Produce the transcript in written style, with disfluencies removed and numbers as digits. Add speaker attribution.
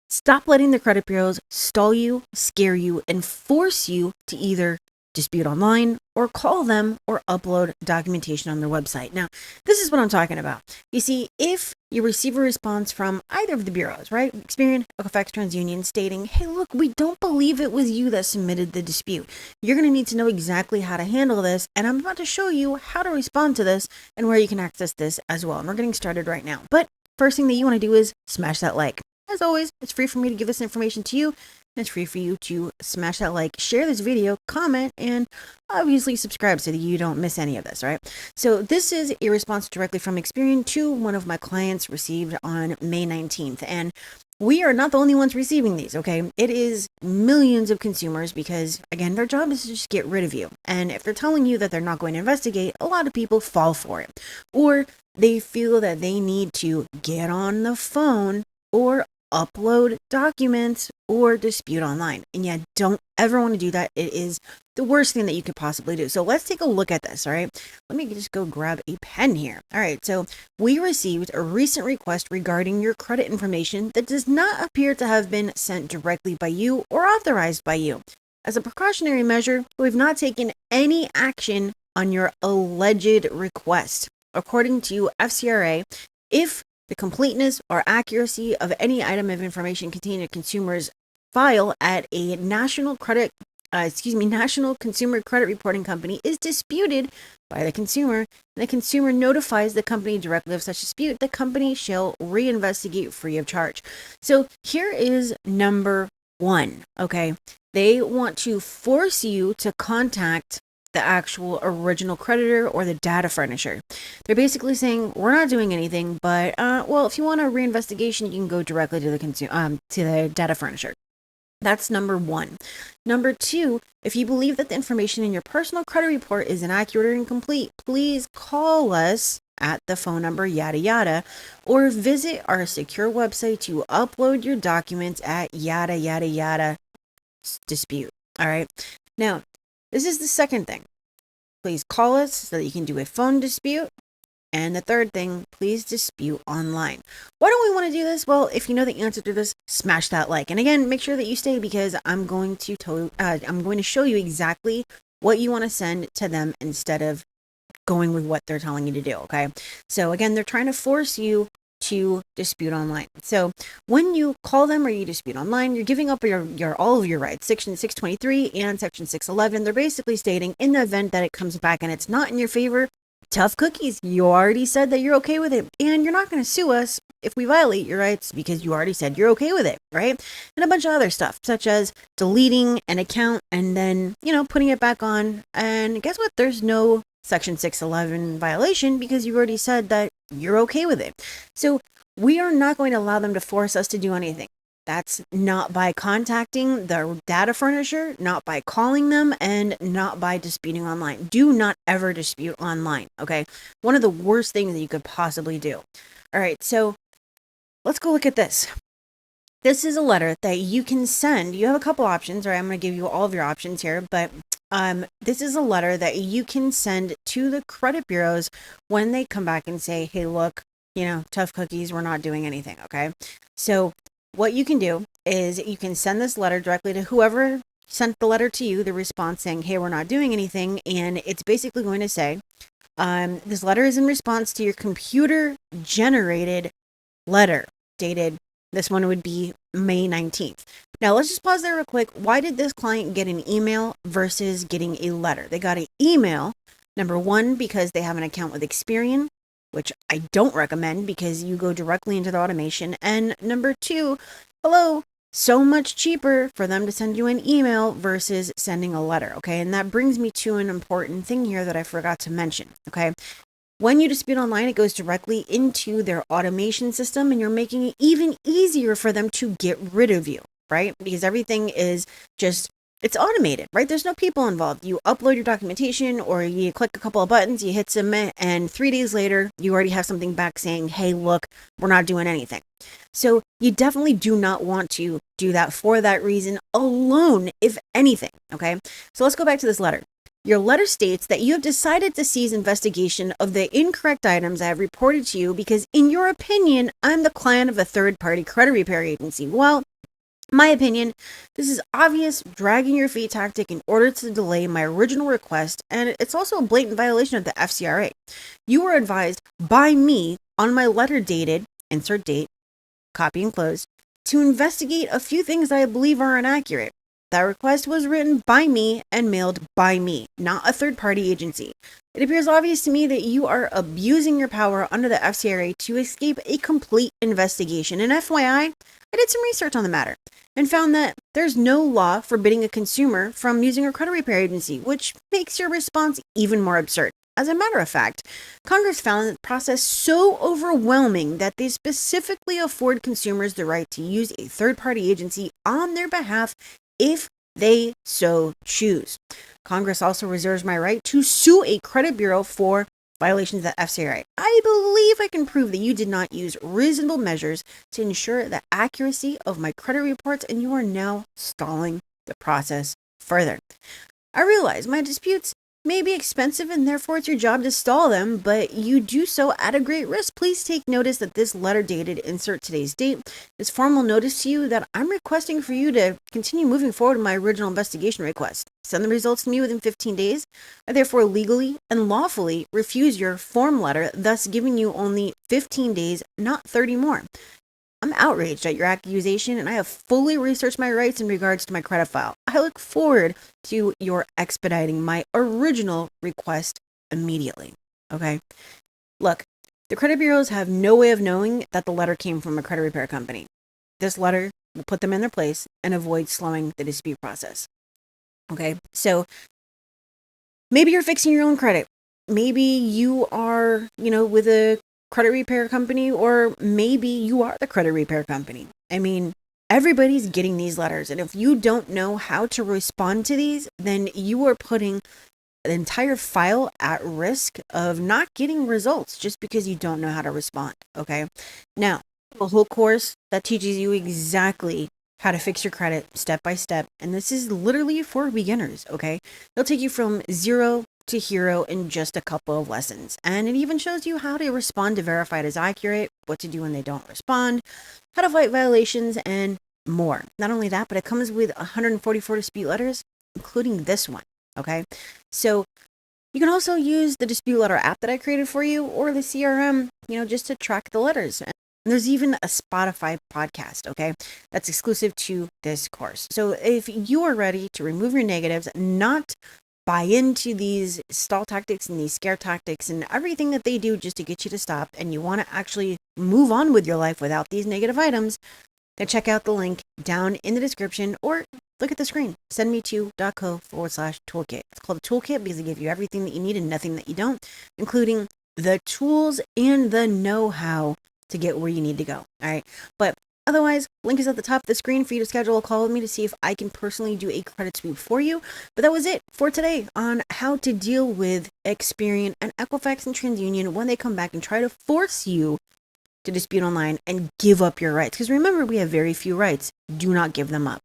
Speaker 1: Stop letting the credit bureaus stall you, scare you, and force you to either dispute online or call them or upload documentation on their website. Now, this is what I'm talking about. You see, if you receive a response from either of the bureaus, right? Experian, Equifax, TransUnion, stating, hey, look, we don't believe it was you that submitted the dispute. You're going to need to know exactly how to handle this, and I'm about to show you how to respond to this and where you can access this as well. And we're getting started right now. But first thing that you want to do is smash that like. As always, it's free for me to give this information to you. And it's free for you to smash that like, share this video, comment, and obviously subscribe so that you don't miss any of this, right? So this is a response directly from Experian to one of my clients received on May 19th. And we are not the only ones receiving these, okay? It is millions of consumers because, again, their job is to just get rid of you. And if they're telling you that they're not going to investigate, a lot of people fall for it. Or they feel that they need to get on the phone or upload documents or dispute online. And yeah, don't ever want to do that. It is the worst thing that you could possibly do. So let's take a look at this, all right? Let me just go grab a pen here. All right, so we received a recent request regarding your credit information that does not appear to have been sent directly by you or authorized by you. As a precautionary measure, we've not taken any action on your alleged request. According to FCRA, if the completeness or accuracy of any item of information contained in a consumer's file at a national consumer credit reporting company is disputed by the consumer, and the consumer notifies the company directly of such dispute, the company shall reinvestigate free of charge. So here is number one, okay? They want to force you to contact the actual original creditor or the data furnisher. They're basically saying, we're not doing anything, but well, if you want a reinvestigation, you can go directly to the data furnisher. That's number one. Number two, if you believe that the information in your personal credit report is inaccurate or incomplete, please call us at the phone number yada yada, or visit our secure website to upload your documents at yada yada yada dispute. All right. Now, this is the second thing. Please call us so that you can do a phone dispute. And the third thing, please dispute online. Why don't we want to do this? Well, if you know the answer to this, smash that like. And again, make sure that you stay because I'm going to show you exactly what you want to send to them instead of going with what they're telling you to do, okay? So again, they're trying to force you to dispute online. So when you call them or you dispute online, you're giving up all of your rights. Section 623 and Section 611, they're basically stating in the event that it comes back and it's not in your favor, tough cookies. You already said that you're okay with it, and you're not going to sue us if we violate your rights because you already said you're okay with it, right? And a bunch of other stuff, such as deleting an account and then, putting it back on. And guess what? There's no Section 611 violation because you already said that you're okay with it. So we are not going to allow them to force us to do anything. That's not by contacting the data furnisher, not by calling them, and not by disputing online. Do not ever dispute online, okay? One of the worst things that you could possibly do. All right, so let's go look at this. This is a letter that you can send. You have a couple options, all right? I'm going to give you all of your options here, but this is a letter that you can send to the credit bureaus when they come back and say, hey, look, tough cookies, we're not doing anything, okay? So what you can do is you can send this letter directly to whoever sent the letter to you, the response saying, hey, we're not doing anything. And it's basically going to say, this letter is in response to your computer generated letter dated, this one would be May 19th. Now let's just pause there real quick. Why did this client get an email versus getting a letter? They got an email, number one, because they have an account with Experian, which I don't recommend because you go directly into the automation. And number two, so much cheaper for them to send you an email versus sending a letter, okay? And that brings me to an important thing here that I forgot to mention, okay? When you dispute online, it goes directly into their automation system and you're making it even easier for them to get rid of you, right? Because everything is it's automated, right? There's no people involved. You upload your documentation or you click a couple of buttons, you hit submit, and 3 days later, you already have something back saying, hey, look, we're not doing anything. So you definitely do not want to do that for that reason alone, if anything, okay? So let's go back to this letter. Your letter states that you have decided to cease investigation of the incorrect items I have reported to you because, in your opinion, I'm the client of a third-party credit repair agency. Well, My opinion, this is obvious dragging your feet tactic in order to delay my original request, and it's also a blatant violation of the FCRA. You were advised by me on my letter dated, insert date, copy enclosed, to investigate a few things that I believe are inaccurate. That request was written by me and mailed by me, not a third-party agency. It appears obvious to me that you are abusing your power under the FCRA to escape a complete investigation. And FYI, I did some research on the matter and found that there's no law forbidding a consumer from using a credit repair agency, which makes your response even more absurd. As a matter of fact, Congress found the process so overwhelming that they specifically afford consumers the right to use a third-party agency on their behalf if they so choose. Congress also reserves my right to sue a credit bureau for violations of the FCRA. I believe I can prove that you did not use reasonable measures to ensure the accuracy of my credit reports, and you are now stalling the process further. I realize my disputes may be expensive and therefore it's your job to stall them, but you do so at a great risk. Please take notice that this letter dated, insert today's date, is formal notice to you that I'm requesting for you to continue moving forward with my original investigation request. Send the results to me within 15 days. I therefore legally and lawfully refuse your form letter, thus giving you only 15 days, not 30 more. I'm outraged at your accusation, and I have fully researched my rights in regards to my credit file. I look forward to your expediting my original request immediately. Okay? Look, the credit bureaus have no way of knowing that the letter came from a credit repair company. This letter will put them in their place and avoid slowing the dispute process. Okay? So maybe you're fixing your own credit. Maybe you are, with a credit repair company, or maybe you are the credit repair company. I mean, everybody's getting these letters, and if you don't know how to respond to these, then you are putting the entire file at risk of not getting results just because you don't know how to respond. Okay? Now, a whole course that teaches you exactly how to fix your credit step by step, and this is literally for beginners. Okay? It'll take you from zero to hero in just a couple of lessons. And it even shows you how to respond to verified as accurate, what to do when they don't respond, how to fight violations, and more. Not only that, but it comes with 144 dispute letters, including this one. Okay? So you can also use the dispute letter app that I created for you, or the CRM, just to track the letters. And there's even a Spotify podcast, okay, that's exclusive to this course. So if you are ready to remove your negatives, not buy into these stall tactics and these scare tactics and everything that they do just to get you to stop, and you want to actually move on with your life without these negative items, then check out the link down in the description or look at the screen. sendme2.co/toolkit. It's called a toolkit because they give you everything that you need and nothing that you don't, including the tools and the know-how to get where you need to go. All right. But otherwise, link is at the top of the screen for you to schedule a call with me to see if I can personally do a credit sweep for you. But that was it for today on how to deal with Experian and Equifax and TransUnion when they come back and try to force you to dispute online and give up your rights. Because remember, we have very few rights. Do not give them up.